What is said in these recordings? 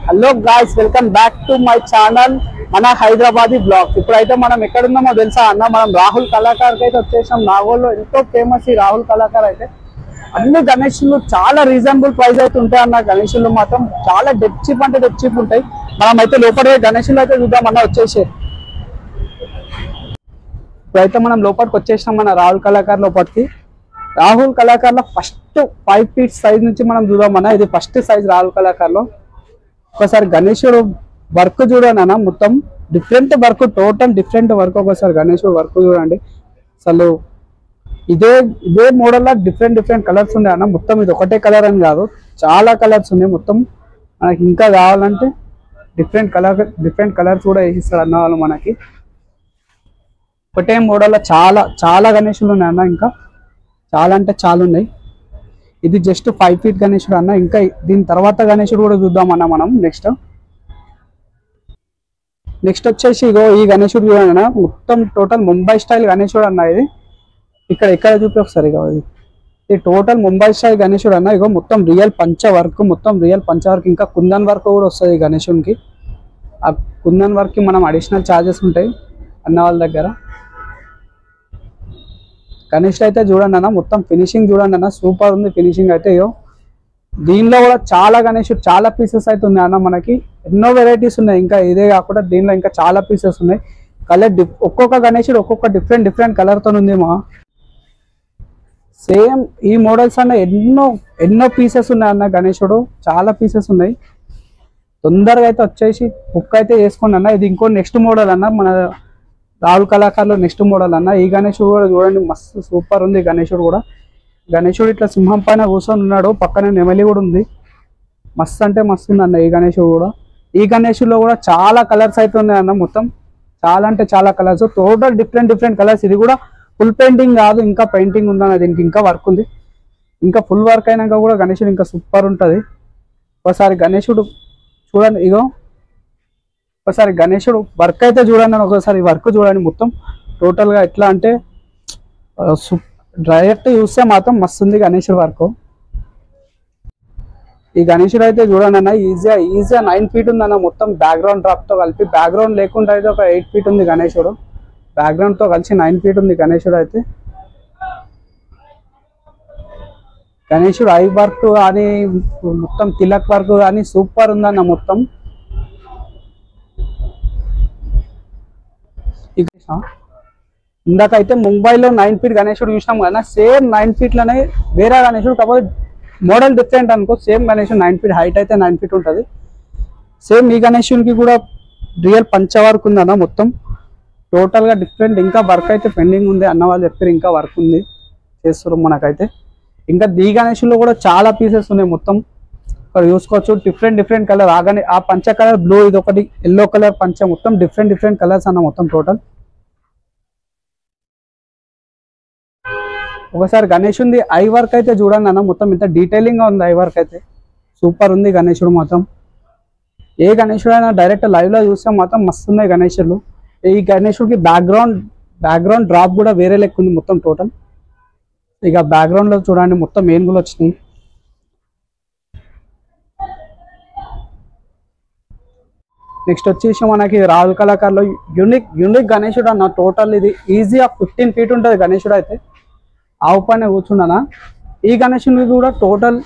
Hello guys, welcome back to my channel మన Hyderabadi blog. ఇప్పుడైతే మనం ఎక్కడున్నామో తెలుసా అన్న, మనం రాహుల్ కళాకార్కి అయితే వచ్చేసాం. నాగోల్లో ఎంతో ఫేమస్ ఈ రాహుల్ కళాకార్. అయితే అన్ని గణేషులు చాలా రీజనబుల్ ప్రైస్ అయితే ఉంటాయి అన్న. గణేషులు మాత్రం చాలా డెప్ చీప్ అంటే డెప్ చీప్ ఉంటాయి. మనం అయితే లోపల గణేషులు అయితే చూద్దాం అన్న. వచ్చేసి ఇప్పుడైతే మనం లోపలికి వచ్చేసినాం మన రాహుల్ కళాకార్ లోపలికి. రాహుల్ కళాకార్ లో ఫస్ట్ 5 feet సైజ్ నుంచి మనం చూద్దామన్నా. ఇది ఫస్ట్ సైజ్ రాహుల్ కళాకార్ లో. ఒకసారి గణేశుడు వర్క్ చూడండి అన్న, మొత్తం different work, total different work. ఒకసారి గణేశుడు వర్క్ చూడండి. అసలు ఇదే మోడల్ లో డిఫరెంట్ కలర్స్ ఉన్నాయి అన్న. మొత్తం ఇది ఒకటే కలర్ అని కాదు, చాలా కలర్స్ ఉన్నాయి. మొత్తం మనకి ఇంకా కావాలంటే డిఫరెంట్ కలర్స్ కూడా వేసిస్తారు అన్న వాళ్ళు మనకి. ఒకటే మోడల్ లో చాలా గణేశులు ఉన్నాయి అన్న. ఇంకా చాలా అంటే చాలా ఉన్నాయి. ఇది జస్ట్ 5 feet గణేశుడు అన్న. ఇంకా దీని తర్వాత గణేశుడు కూడా చూద్దాం అన్న మనం. నెక్స్ట్ వచ్చేసి ఇగో ఈ గణేశుడు చూడండి అన్న. మొత్తం టోటల్ ముంబై స్టైల్ గణేశుడు అన్న. ఇది ఇక్కడ చూపి ఒకసారి. ఇగో ఇది టోటల్ ముంబై స్టైల్ గణేశుడు అన్న. ఇగో మొత్తం రియల్ పంచ వర్క్, ఇంకా కుందన్ వర్క్ కూడా వస్తుంది గణేశునికి. ఆ కుందన్ వర్క్ కి మనం అడిషనల్ ఛార్జెస్ ఉంటాయి అన్న వాళ్ళ దగ్గర. గణేష్ అయితే చూడండి అన్న, మొత్తం ఫినిషింగ్ చూడండి అన్న, సూపర్ ఉంది ఫినిషింగ్ అయితే. దీనిలో కూడా చాలా గణేషుడు, చాలా పీసెస్ అయితే ఉన్నాయి అన్న. మనకి ఎన్నో వెరైటీస్ ఉన్నాయి. ఇంకా ఇదే కాకుండా దీనిలో ఇంకా చాలా పీసెస్ ఉన్నాయి. కలర్ ఒక్కొక్క గణేషుడు ఒక్కొక్క డిఫరెంట్ కలర్ తో ఉంది. సేమ్ ఈ మోడల్స్ అన్న ఎన్నో పీసెస్ ఉన్నాయి అన్న. గణేషుడు చాలా పీసెస్ ఉన్నాయి. తొందరగా అయితే వచ్చేసి బుక్ అయితే చేసుకోండి అన్న. ఇది ఇంకో నెక్స్ట్ మోడల్ అన్న, మన రాహుల్ కళాకార్ లో నెక్స్ట్ మోడల్ అన్న. ఈ గణేశుడు కూడా చూడండి, మస్తు సూపర్ ఉంది గణేశుడు కూడా. గణేశుడు ఇట్లా సింహం పైన కూర్చొని ఉన్నాడు, పక్కన నెమలి కూడా ఉంది. మస్తు అంటే మస్తు ఉంది అన్న ఈ గణేశుడు కూడా. ఈ గణేశుడులో కూడా చాలా కలర్స్ అయితే ఉన్నాయి అన్న. మొత్తం చాలా అంటే చాలా కలర్స్, టోటల్ డిఫరెంట్ కలర్స్. ఇది కూడా ఫుల్ పెయింటింగ్ కాదు, ఇంకా పెయింటింగ్ ఉందన్న. దీనికి ఇంకా వర్క్ ఉంది. ఇంకా ఫుల్ వర్క్ అయినాక కూడా గణేశుడు ఇంకా సూపర్ ఉంటుంది. ఒకసారి గణేశుడు చూడండి. ఇగో ఒకసారి గణేశుడు వర్క్ అయితే చూడండి. ఒకసారి వర్క్ చూడండి. మొత్తం టోటల్ గా ఎట్లా అంటే డైరెక్ట్ చూస్తే మాత్రం మస్తు ఉంది గణేశుడు వర్క్. ఈ గణేశుడు అయితే చూడండి అన్న, ఈజీగా 9 feet ఉంది అన్న. మొత్తం బ్యాక్గ్రౌండ్ డ్రాప్ తో కలిపి, బ్యాక్గ్రౌండ్ లేకుండా అయితే ఒక 8 feet ఉంది గణేశుడు. బ్యాక్గ్రౌండ్ తో కలిసి 9 feet ఉంది గణేశుడు అయితే. గణేశుడు ఐ వర్క్ కానీ, మొత్తం తిలక్ వర్క్ కానీ సూపర్ ఉందన్న మొత్తం. ఇందాకైతే ముంబైలో 9 feet గణేశుడు చూసినాం కదా, సేమ్ 9 feet లోనే వేరే గణేశుడు, కాకపోతే మోడల్ డిఫరెంట్ అనుకో. సేమ్ గణేశుడు 9 feet హైట్ అయితే 9 feet ఉంటుంది. సేమ్ ఈ గణేశునికి కూడా రియల్ పంచ వర్క్ ఉంది అన్న. మొత్తం టోటల్ గా డిఫరెంట్. ఇంకా వర్క్ అయితే పెండింగ్ ఉంది అన్న వాళ్ళు చెప్పారు, ఇంకా వర్క్ ఉంది చేస్తారు మనకైతే. ఇంకా ఈ గణేశుల్లో కూడా చాలా పీసెస్ ఉన్నాయి. మొత్తం ఇక్కడ చూసుకోవచ్చు, డిఫరెంట్ కలర్. ఆ పంచ కలర్ బ్లూ, ఇది ఒకటి ఎల్లో కలర్ పంచ. మొత్తం డిఫరెంట్ కలర్స్ అన్న మొత్తం టోటల్. ఒకసారి గణేశుంది ఐ వర్క్ అయితే చూడండి అన్న. మొత్తం ఇంత డీటెయిలింగ్ గా ఉంది ఐ వర్క్ అయితే. సూపర్ ఉంది గణేశుడు మాత్రం. ఏ గణేశుడు అయినా డైరెక్ట్ లైవ్ లో చూస్తే మాత్రం మస్తు ఉన్నాయి గణేశుడు. ఈ గణేశుడికి బ్యాక్గ్రౌండ్ డ్రాప్ కూడా వేరే లెక్క ఉంది మొత్తం టోటల్. ఇక బ్యాక్గ్రౌండ్ లో చూడండి మొత్తం ఏనుగులు వచ్చినాయి. నెక్స్ట్ వచ్చేసి మనకి రాహుల్ కళాకార్ లో యూనిక్ గణేశుడు అన్న. టోటల్ ఇది ఈజీగా 15 feet ఉంటుంది గణేశుడు అయితే. ఆవు పైన కూర్చున్నానా. ఈ గణేశుని కూడా టోటల్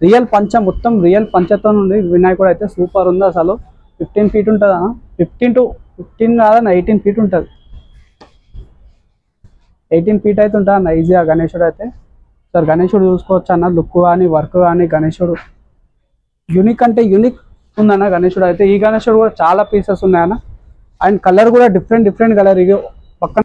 రియల్ పంచ, మొత్తం రియల్ పంచతో ఉంది వినాయకుడు అయితే. సూపర్ ఉంది అసలు. 15 feet ఉంటుంది అన్న. 15 కాదన్న, 18 feet ఉంటుంది. 18 feet అయితే ఉంటుంది అన్న ఈజీగా గణేశుడు అయితే. సార్ గణేశుడు చూసుకోవచ్చు అన్న, లుక్ కానీ వర్క్ కానీ. గణేశుడు యూనిక్ అంటే యూనిక్ ఉందన్న గణేశుడు అయితే. ఈ గణేశుడు కూడా చాలా పీసెస్ ఉన్నాయన్న. అండ్ కలర్ కూడా డిఫరెంట్ కలర్. ఇక పక్కన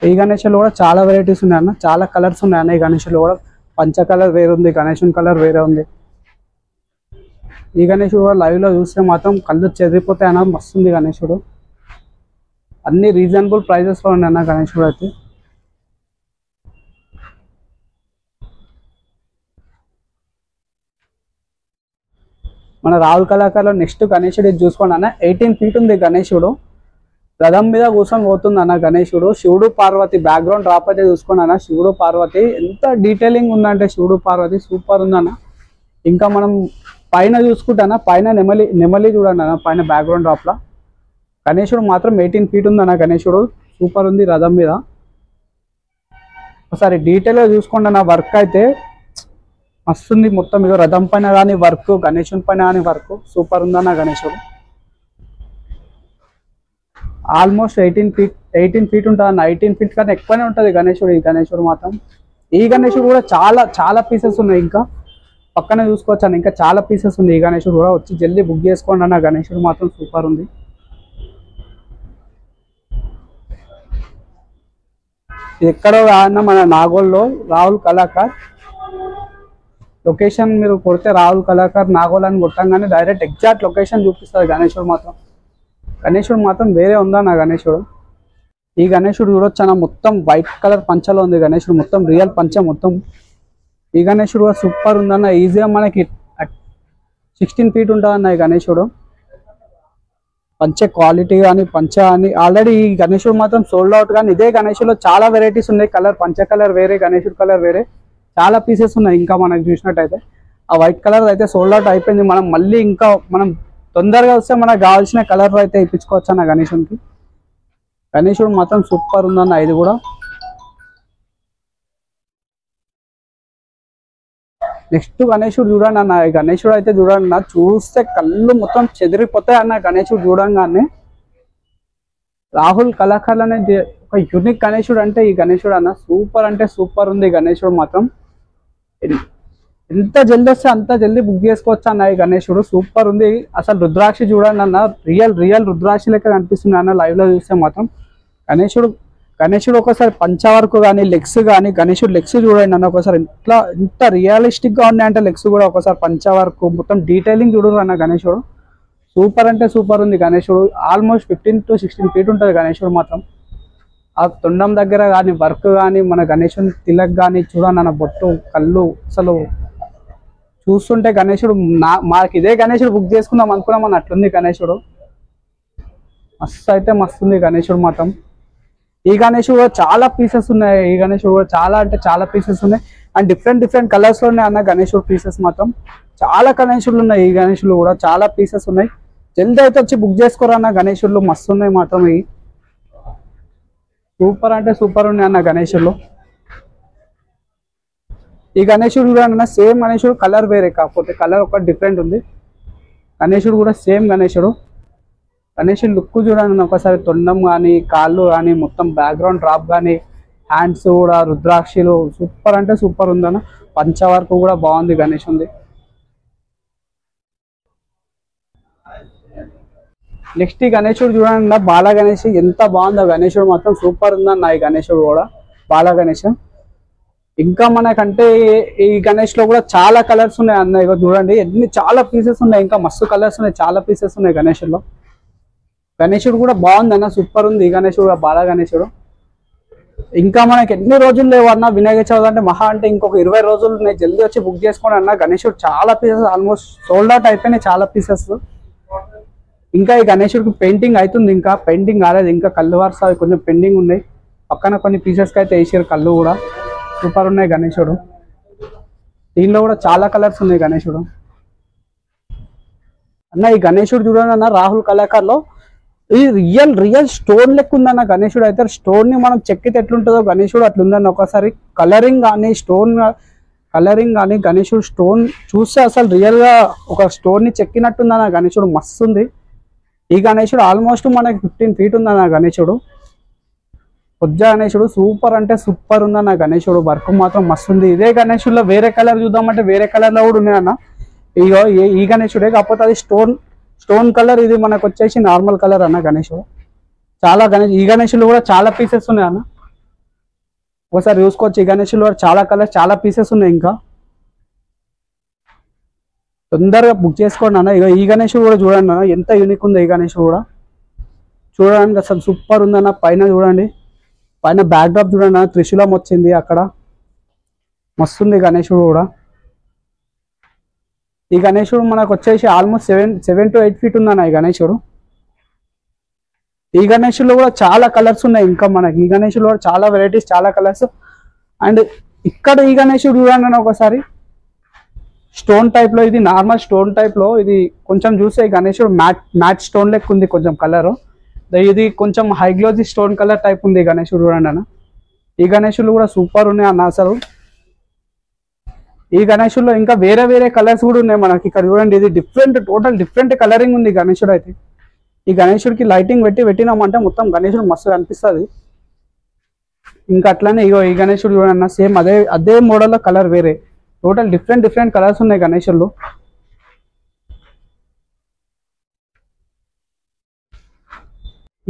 ఈ గణేశులు కూడా చాలా వెరైటీస్ ఉన్నాయన్న, చాలా కలర్స్ ఉన్నాయన్న. ఈ గణేశులు కూడా పంచ కలర్ వేరే ఉంది, గణేశుని కలర్ వేరే ఉంది. ఈ గణేశుడు కూడా లైవ్ లో చూస్తే మాత్రం కళ్ళు చెదిరిపోతాయి అన్న. మస్తు ఉంది గణేశుడు. అన్ని రీజనబుల్ ప్రైజెస్ లో ఉన్నాయన్న గణేశుడు అయితే. మన రాహుల్ కళాకార్ లో నెక్స్ట్ గణేశుడు ఇది చూసుకోండి అన్న. 18 feet ఉంది గణేశుడు. రథం మీద కూర్చొని పోతుంది అన్న గణేశుడు. శివుడు పార్వతి బ్యాక్గ్రౌండ్ డ్రాప్ అయితే చూసుకోండి అన్న. శివుడు పార్వతి ఎంత డీటెయిలింగ్ ఉందంటే, శివుడు పార్వతి సూపర్ ఉందన్న. ఇంకా మనం పైన చూసుకుంటానా, పైన నెమలి నెమలి చూడండి అన్న, పైన బ్యాక్గ్రౌండ్ డ్రాప్లా గణేశుడు మాత్రం 18 ఫీట్ ఉంది అన్న. గణేశుడు సూపర్ ఉంది రథం మీద. ఒకసారి డీటెయిల్గా చూసుకోండి అన్న. వర్క్ అయితే మస్తుంది మొత్తం. ఇక రథం పైన కానీ వర్క్, గణేశుని పైన కానీ వర్క్ సూపర్ ఉందన్న గణేశుడు. ఆల్మోస్ట్ 18 ఫీట్ ఉంటుంది అన్న. 18 ఫీట్ కన్నా ఎక్కువనే ఉంటుంది గణేశుడు. ఈ గణేశుడు మాత్రం, ఈ గణేశుడు కూడా చాలా చాలా పీసెస్ ఉన్నాయి. ఇంకా పక్కన చూసుకోవచ్చు అన్న, ఇంకా చాలా పీసెస్ ఉంది. ఈ గణేశుడు కూడా వచ్చి జల్దీ బుక్ చేసుకోండి అన్న. గణేశుడు మాత్రం సూపర్ ఉంది. ఎక్కడో అన్న మన నాగోల్లో రాహుల్ కళాకార్ లొకేషన్ మీరు కొడితే, రాహుల్ కళాకార్ నాగోల్ అని కొట్టంగానే డైరెక్ట్ ఎగ్జాక్ట్ లొకేషన్ చూపిస్తుంది గణేశుడు మాత్రం. గణేశుడు మాత్రం వేరే ఉందా నా గణేశుడు. ఈ గణేశుడు చూడొచ్చు అన్న, మొత్తం వైట్ కలర్ పంచలో ఉంది గణేశుడు, మొత్తం రియల్ పంచ మొత్తం. ఈ గణేశుడు కూడా సూపర్ ఉందన్న. ఈజీగా మనకి 16 ఫీట్ ఉంటుంది అన్న ఈ గణేశుడు. పంచ క్వాలిటీ కానీ పంచ అని ఆల్రెడీ ఈ గణేశుడు మాత్రం సోల్డ్ అవుట్. కానీ ఇదే గణేశులో చాలా వెరైటీస్ ఉన్నాయి. కలర్ పంచ కలర్ వేరే, గణేశుడు కలర్ వేరే, చాలా పీసెస్ ఉన్నాయి. ఇంకా మనకు చూసినట్టయితే ఆ వైట్ కలర్ అయితే సోల్డ్ అవుట్ అయిపోయింది. మనం మళ్ళీ ఇంకా మనం తొందరగా వస్తే మనకు కావాల్సిన కలర్ అయితే ఇప్పించుకోవచ్చు అన్న గణేశునికి. గణేశుడు మాత్రం సూపర్ ఉందన్న. ఇది కూడా నెక్స్ట్ గణేశుడు చూడండి అన్న. ఈ గణేశుడు అయితే చూడండి అన్న, చూస్తే కళ్ళు మొత్తం చెదిరిపోతాయి అన్న. గణేశుడు చూడంగానే రాహుల్ కళాకార్ అనేది ఒక యూనిక్ గణేశుడు అంటే ఈ గణేశుడు అన్న. సూపర్ అంటే సూపర్ ఉంది గణేశుడు మాత్రం. ఎంత జల్దీ వస్తే అంత జల్దీ బుక్ చేసుకోవచ్చు అన్న. ఈ గణేశుడు సూపర్ ఉంది. అసలు రుద్రాక్షి చూడండి అన్న, రియల్ రుద్రాక్షి లెక్క కనిపిస్తుంది అన్న లైవ్ లో చూస్తే మాత్రం. గణేశుడు ఒకసారి పంచ వరకు కానీ లెగ్స్ కానీ, గణేశుడు లెగ్స్ చూడండి అన్న ఒకసారి. ఎంత రియలిస్టిక్ గా ఉన్నాయంటే లెగ్స్ కూడా. ఒకసారి పంచ వరకు మొత్తం డీటెయిలింగ్ చూడరు అన్న గణేశుడు. సూపర్ అంటే సూపర్ ఉంది గణేశుడు. ఆల్మోస్ట్ 15 to 16 ఫీట్ ఉంటుంది గణేశుడు మాత్రం. ఆ తొండం దగ్గర కానీ వర్క్ కానీ, మన గణేశుని తిలక్ కానీ చూడండి అన్న, బొట్టు కళ్ళు అసలు చూస్తుంటే గణేశుడు మాకు ఇదే గణేశుడు బుక్ చేసుకుందాం అనుకున్నాం అని అట్లుంది గణేశుడు. మస్తు అయితే మస్తుంది గణేశుడు మాత్రం. ఈ గణేశుడు చాలా పీసెస్ ఉన్నాయి. ఈ గణేశుడు కూడా చాలా అంటే చాలా పీసెస్ ఉన్నాయి. అండ్ డిఫరెంట్ కలర్స్ లో ఉన్నాయి అన్న గణేశుడు పీసెస్ మాత్రం. చాలా గణేశుడు ఉన్నాయి. ఈ గణేశులు కూడా చాలా పీసెస్ ఉన్నాయి. జల్దీ అయితే వచ్చి బుక్ చేసుకోరా అన్న. గణేశులు మస్తు ఉన్నాయి మాత్రం. ఇవి సూపర్ అంటే సూపర్ ఉన్నాయి అన్న గణేశులు. ఈ గణేశుడు కూడా అన్న సేమ్ గణేశుడు, కలర్ వేరే, కాకపోతే కలర్ ఒక డిఫరెంట్ ఉంది. గణేశుడు కూడా సేమ్ గణేశుడు. గణేశుడు లుక్ చూడండి ఒకసారి. తొండం కానీ కాళ్ళు కానీ మొత్తం బ్యాక్గ్రౌండ్ డ్రాప్ కానీ హ్యాండ్స్ కూడా రుద్రాక్షలు సూపర్ అంటే సూపర్ ఉందన్న. పంచ వరకు కూడా బాగుంది గణేశుంది. నెక్స్ట్ ఈ గణేశుడు చూడండి బాల గణేష్ ఎంత బాగుందో. గణేశుడు మాత్రం సూపర్ ఉందన్న ఈ గణేశుడు కూడా, బాల గణేష్. ఇంకా మనకంటే ఈ గణేష్ లో కూడా చాలా కలర్స్ ఉన్నాయి అన్న. ఇక చూడండి ఎన్ని చాలా పీసెస్ ఉన్నాయి. ఇంకా మస్తు కలర్స్ ఉన్నాయి, చాలా పీసెస్ ఉన్నాయి గణేశుల్లో. గణేశుడు కూడా బాగుంది అన్న, సూపర్ ఉంది ఈ గణేశుడు కూడా, బాల గణేశుడు. ఇంకా మనకి ఎన్ని రోజులు లేవు అన్న వినాయక చవితి అంటే. మహా అంటే ఇంకొక 20 రోజులు ఉన్నాయి. జల్దీ వచ్చి బుక్ చేసుకోండి అన్న. గణేశుడు చాలా పీసెస్ ఆల్మోస్ట్ సోల్డ్ అవుట్ అయిపోయినాయి, చాలా పీసెస్. ఇంకా ఈ గణేశుడికి పెయింటింగ్ అవుతుంది, ఇంకా పెయింటింగ్ కాలేదు. ఇంకా కళ్ళు వరుస కొంచెం పెండింగ్ ఉన్నాయి. పక్కన కొన్ని పీసెస్కి అయితే వేసారు కళ్ళు కూడా. సూపర్ ఉన్నాయి గణేశుడు. దీనిలో కూడా చాలా కలర్స్ ఉన్నాయి గణేశుడు అన్న. ఈ గణేశుడు చూడండి అన్న, రాహుల్ కళాకార్లో ఈ రియల్ స్టోన్ లెక్క ఉందన్న గణేశుడు అయితే. స్టోన్ ని మనం చెక్కితే ఎట్లుంటుందో గణేశుడు అట్లుందన్న. ఒకసారి కలరింగ్ కానీ స్టోన్ కలరింగ్ కానీ గణేశుడు స్టోన్ చూస్తే అసలు రియల్ గా ఒక స్టోన్ ని చెక్కినట్టుందన్న గణేశుడు. మస్తు ఉంది ఈ గణేశుడు. ఆల్మోస్ట్ మనకి 15 ఫీట్ ఉందన్న గణేశుడు. పొజ్జ గణేశుడు సూపర్ అంటే సూపర్ ఉందన్న గణేశుడు. వర్క్ మాత్రం మస్తు ఉంది. ఇదే గణేశుడులో వేరే కలర్ చూద్దామంటే వేరే కలర్ లో కూడా ఉన్నాయన్న. ఇగో ఈ గణేశుడే, కాకపోతే అది స్టోన్ కలర్, ఇది మనకు వచ్చేసి నార్మల్ కలర్ అన్న గణేశుడు. చాలా ఈ గణేశులు కూడా చాలా పీసెస్ ఉన్నాయి అన్న. ఒకసారి చూసుకోవచ్చు. ఈ గణేశులు కూడా చాలా కలర్, చాలా పీసెస్ ఉన్నాయి. ఇంకా తొందరగా బుక్ చేసుకోండి అన్న. ఇక ఈ గణేశుడు కూడా చూడండి అన్న, ఎంత యూనిక్ ఉందో ఈ గణేశుడు కూడా. చూడడానికి అసలు సూపర్ ఉందన్న. పైన చూడండి, పైన బ్యాక్ డ్రాప్ చూడండి అన్న, త్రిశూలం వచ్చింది అక్కడ. మస్తుంది గణేశుడు కూడా. ఈ గణేశుడు మనకు వచ్చేసి ఆల్మోస్ట్ 7 to 8 ఫీట్ ఉందన్న ఈ గణేశుడు. ఈ గణేశుల్లో కూడా చాలా కలర్స్ ఉన్నాయి. ఇంకా మనకి ఈ గణేశుల్లో కూడా చాలా వెరైటీస్, చాలా కలర్స్. అండ్ ఇక్కడ ఈ గణేశుడు చూడండి ఒకసారి. స్టోన్ టైప్ లో, ఇది నార్మల్ స్టోన్ టైప్ లో. ఇది కొంచెం చూస్తే గణేశుడు మ్యాట్ స్టోన్ లెక్క ఉంది కొంచెం కలర్. ఇది కొంచెం high glossy stone colour type ఉంది గణేశుడు చూడండి అన్న. ఈ గణేశులు కూడా సూపర్ ఉన్నాయి అన్న అసలు. ఈ గణేశుల్లో ఇంకా వేరే వేరే కలర్స్ కూడా ఉన్నాయి మనకి. ఇక్కడ చూడండి, ఇది టోటల్ డిఫరెంట్ కలరింగ్ ఉంది గణేశుడు అయితే. ఈ గణేశుడికి లైటింగ్ పెట్టినామంటే మొత్తం గణేశుడు మస్తు కనిపిస్తుంది. ఇంకా అట్లానే ఇగో ఈ గణేశుడు చూడన్న, సేమ్ అదే మోడల్లో కలర్ వేరే, టోటల్ డిఫరెంట్ కలర్స్ ఉన్నాయి గణేశుల్లో.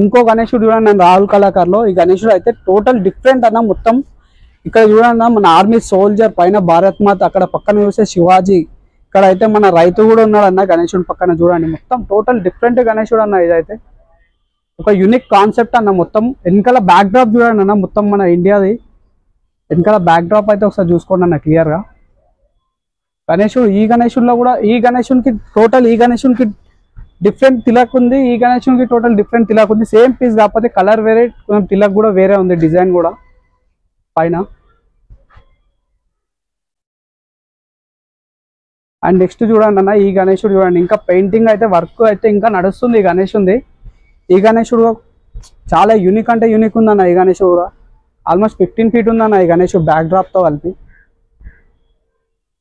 ఇంకో గణేశుడు చూడండి నేను రాహుల్ కళాకారులో. ఈ గణేశుడు అయితే టోటల్ డిఫరెంట్ అన్న మొత్తం. ఇక్కడ చూడండి మన ఆర్మీ సోల్జర్, పైన భారత్ మాత, అక్కడ పక్కన చూస్తే శివాజీ, ఇక్కడ అయితే మన రైతు కూడా ఉన్నాడు అన్న గణేశుడు పక్కన చూడండి. మొత్తం టోటల్ డిఫరెంట్ గణేశుడు అన్న. ఇదైతే ఒక యూనిక్ కాన్సెప్ట్ అన్న. మొత్తం వెనకాల బ్యాక్ డ్రాప్ చూడండి అన్న, మొత్తం మన ఇండియాది వెనకాల బ్యాక్ డ్రాప్ అయితే ఒకసారి చూసుకోండి అన్న క్లియర్గా. గణేశుడు, ఈ గణేశుడిలో కూడా ఈ గణేశునికి డిఫరెంట్ తిలక్ ఉంది. ఈ గణేశునికి టోటల్ డిఫరెంట్ తిలక్ ఉంది. సేమ్ పీస్ కాకపోతే కలర్ వేరే, కొంచెం తిలక్ కూడా వేరే ఉంది, డిజైన్ కూడా పైన. అండ్ నెక్స్ట్ చూడండి అన్న, ఈ గణేశుడు చూడండి, ఇంకా పెయింటింగ్ అయితే వర్క్ అయితే ఇంకా నడుస్తుంది ఈ గణేశుంది. ఈ గణేశుడు చాలా యూనిక్ అంటే యూనిక్ ఉందన్న. ఈ గణేశుడు కూడా ఆల్మోస్ట్ 15 feet ఉందన్న ఈ గణేశుడు, బ్యాక్ డ్రాప్తో కలిపి.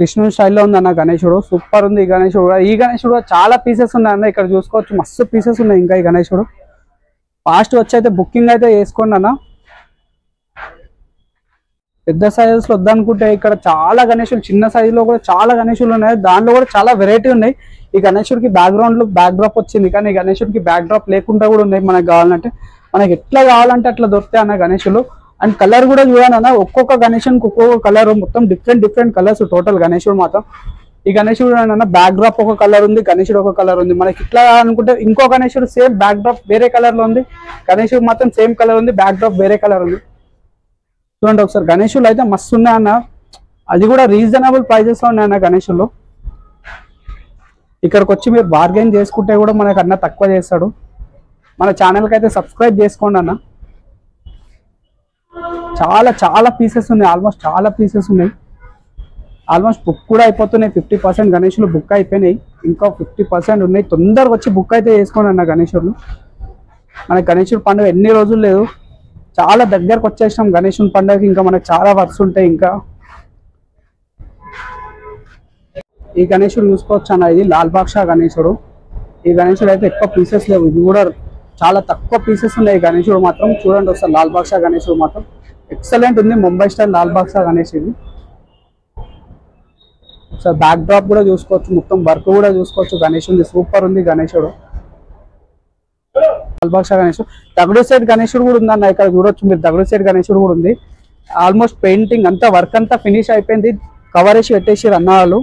కృష్ణుడి స్టైల్లో ఉందన్న గణేశుడు, సూపర్ ఉంది ఈ గణేశుడు కూడా. ఈ గణేశుడు చాలా పీసెస్ ఉన్నాయన్న, ఇక్కడ చూసుకోవచ్చు మస్తు పీసెస్ ఉన్నాయి ఇంకా ఈ గణేశుడు. ఫాస్ట్ వచ్చి అయితే బుకింగ్ అయితే చేసుకోండి అన్న. పెద్ద సైజెస్లో వద్దనుకుంటే ఇక్కడ చాలా గణేశులు, చిన్న సైజులో కూడా చాలా గణేశులు ఉన్నాయి. దాంట్లో కూడా చాలా వెరైటీ ఉన్నాయి. ఈ గణేశుడికి బ్యాక్గ్రౌండ్ బ్యాక్ డ్రాప్ వచ్చింది, కానీ ఈ గణేశుడికి బ్యాక్ డ్రాప్ లేకుండా కూడా ఉన్నాయి. మనకు కావాలంటే, మనకి ఎట్లా కావాలంటే అట్లా దొరుకుతాయి అన్న గణేశులు. అండ్ కలర్ కూడా చూడండి అన్న, ఒక్కొక్క గణేశునికి ఒక్కొక్క కలర్, మొత్తం డిఫరెంట్ కలర్స్ టోటల్ గణేశుడు మాత్రం. ఈ గణేశుడు అన్న బ్యాక్ డ్రాప్ ఒక కలర్ ఉంది, గణేశుడు ఒక కలర్ ఉంది. మనకి ఇట్లా అనుకుంటే ఇంకో గణేశుడు సేమ్ బ్యాక్ డ్రాప్ వేరే కలర్ లో ఉంది, గణేశుడు మాత్రం సేమ్ కలర్ ఉంది, బ్యాక్ డ్రాప్ వేరే కలర్ ఉంది. చూడండి ఒకసారి, గణేశులు అయితే మస్తు ఉన్నాయన్న. అది కూడా రీజనబుల్ ప్రైజెస్ లో ఉన్నాయన్న గణేశులు. ఇక్కడికి వచ్చి మీరు బార్గెన్ చేసుకుంటే కూడా మనకు అన్న తక్కువ చేస్తాడు. మన ఛానల్కి అయితే సబ్స్క్రైబ్ చేసుకోండి అన్న. చాలా పీసెస్ ఉన్నాయి, ఆల్మోస్ట్ చాలా పీసెస్ ఉన్నాయి. ఆల్మోస్ట్ బుక్ కూడా అయిపోతున్నాయి. 50% గణేశులు బుక్ అయిపోయినాయి, ఇంకా 50% ఉన్నాయి. తొందరగా వచ్చి బుక్ అయితే చేసుకోండి అన్న గణేశుడు. మన గణేశుడు పండుగ ఎన్ని రోజులు లేదు, చాలా దగ్గరకు వచ్చేసినాం గణేశుని పండుగకి. ఇంకా మనకు చాలా వర్క్స్ ఉంటాయి. ఇంకా ఈ గణేశుడు చూసుకోవచ్చు అన్న, ఇది లాల్ బాక్షా గణేశుడు. ఈ గణేశుడు అయితే ఎక్కువ పీసెస్ లేవు, ఇది కూడా చాలా తక్కువ పీసెస్ ఉన్నాయి గణేశుడు మాత్రం. చూడండి ఒకసారి, లాల్ బాక్షా గణేశుడు మాత్రం ఎక్సలెంట్ ఉంది, ముంబై స్టైల్ లాల్ బాక్షా గణేశుడు. ఒకసారి బ్యాక్ డ్రాప్ కూడా చూసుకోవచ్చు, మొత్తం వర్క్ కూడా చూసుకోవచ్చు గణేశుడి, సూపర్ ఉంది గణేశుడు. లాల్ బాక్షా గణేశుడు. దగడు సైడ్ గణేశుడు కూడా ఉందన్న, ఇక్కడ చూడొచ్చు మీరు, దగడు సైడ్ గణేశుడు కూడా ఉంది. ఆల్మోస్ట్ పెయింటింగ్ అంతా వర్క్ అంతా ఫినిష్ అయిపోయింది, కవర్ వేసి పెట్టేసి అన్నారు.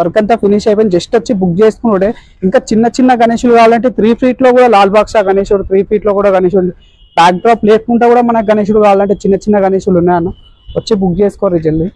వర్క్ అంతా ఫినిష్ అయిపోయింది, జస్ట్ వచ్చి బుక్ చేసుకున్నాడే. ఇంకా చిన్న గణేశులు కావాలంటే 3 feet లో కూడా లాల్ బాక్షా గణేశుడు, 3 feet లో కూడా గణేశుడు. బ్యాక్ డ్రాప్ లేకుండా కూడా మనకు గణేశుడు కావాలంటే చిన్న గణేశులు ఉన్నాయన్న, వచ్చి బుక్ చేసుకోరు జల్దీ.